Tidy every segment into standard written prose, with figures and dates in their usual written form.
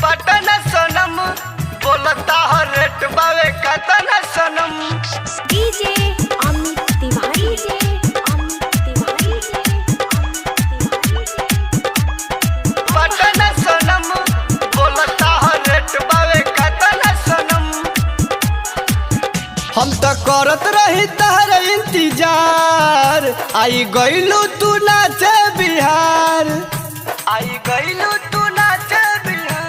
पटन सनम बोलता हो रेट बावे कतन सनम। डीजे अमित तिवारी पटन सनम बोलता हो रेट बावे कतन सनम। हम तो करत रही तहर इंतजार, आई गइलू तू नाचे बिहार, आई गइलू तू नाचे बिहार।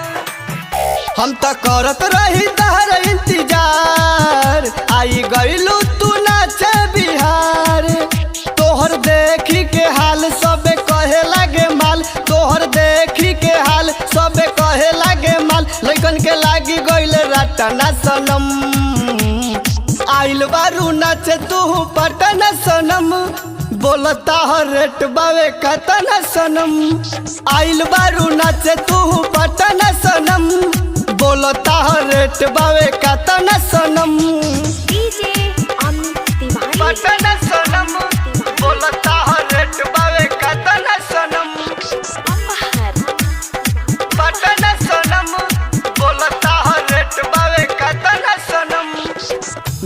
हम तो करत रही तहर इंतजार, आई गइलू तू नाचे बिहार। तोहर देखी के हाल सबे कहे लागे माल, तोहर देखी के हाल सबे कहे लागे माल। लइकन के लागी गइले रटना सनम, आइल बारू नाचे तू पटन सनम बोलता हो रेट बावे कतन सनम। आइल बारू नाचे तू पटन सनम बोलता हो रेट बावे कतन सनम। डीजे अमित तिवारी पटन सनम बोलता हो रेट बावे कतन सनम। अपहर पटन सनम बोलता हो रेट बावे कतन सनम।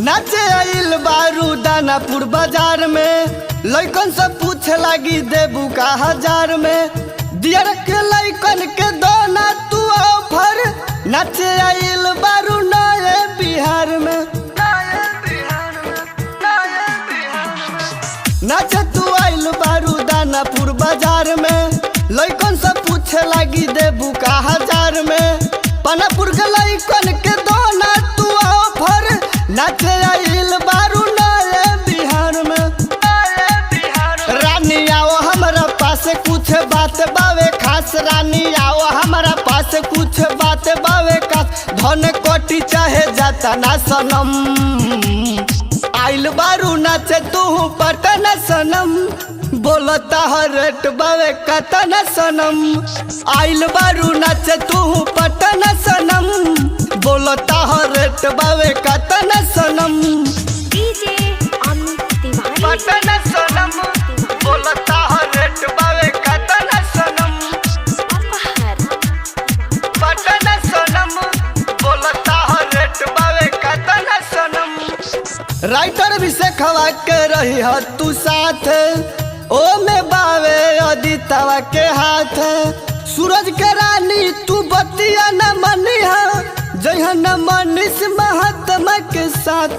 नाचे आइल बारू दानापुर बाजार में, लइकन से पूछे लागी देबू का हजार में। दियर के लइकन के दोना तू ऑफर, नाचे आइल बारू नए बिहार में, नए बिहार में, नए बिहार में। नाचे तू आइल बारू दानापुर बाजार में, लइकन से पूछे लागी देबू का हजार में। पनापुर के लइकन के दोना तू ऑफर, नाचे आइल बारू नए बिहार में, नए बिहार में। रानी आओ हमारा पास कुछ बात बावे खास, रानी आओ हमारा पास कुछ बात बावे खास। धन कोटी चाहे जाता ना सनम, आइल बारू नाचे तू पटन सनम बोलता हो रेट बावे कतन सनम। आइल बारू नाचे तू पटन सनम बोलता हो रेट बावे कतन सनम। डीजे अमित तिवारी पटन सनम बोलता हो रेट बावे कतन सनम। अपहर पटन सनम बोलता हो रेट बावे कतन सनम। राइटर भी से खवा के रही हो तू साथ, ओ में बावे अदितवा के हाथ। सूरज के रानी तू बतिया न मनिहा, जहन मनीष महात्मा के साथ,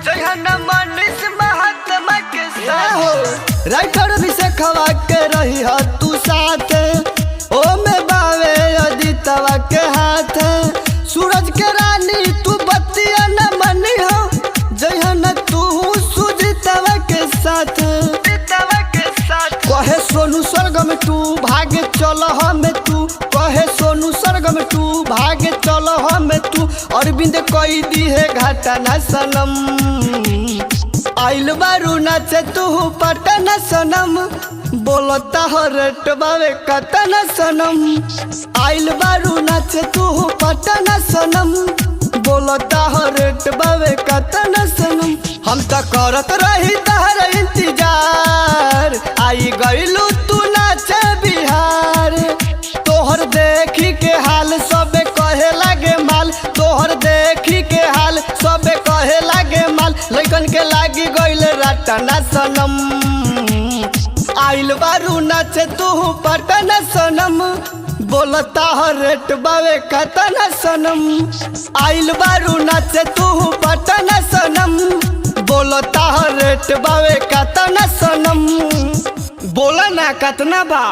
जहन मनीष महात्मा के साथ। राइटर भी से खवा के रही हो तू साथ, ओ में बावे अदितवा के हाथ। सूरज के रानी तू बतिया न मनिहा, जहन तू सुजितवा के साथ, कहे सोनू स्वर्गम तू भागे चल हम तू, कहे सोनू स्वर्गम तू भागे चल हम तू। अरविंद कई दी है घटना सनम, आइल बारू नाचे तू पटन सनम बोलता हो रेट बावे कतन सनम। आइल बारू नाचे तू पटन सनम बोलता हो रेट बावे कतन सनम। हम तो करत रही तहर इंतजार, आई गइलू तू नाचे बिहार। तोहर देखी के हाल सबे कहे लागे माल, तोहर देखी के हाल सबे कहे लागे माल। लइकन के लागी गइले रटना सनम, आइल बारू नाचे तू पटन सनम बोलता हो रेट बावे कतन सनम। आइल बारू नाचे तू पटन सनम बोलता हो रेट बावे कतन सनम। बोला ना कतना बा।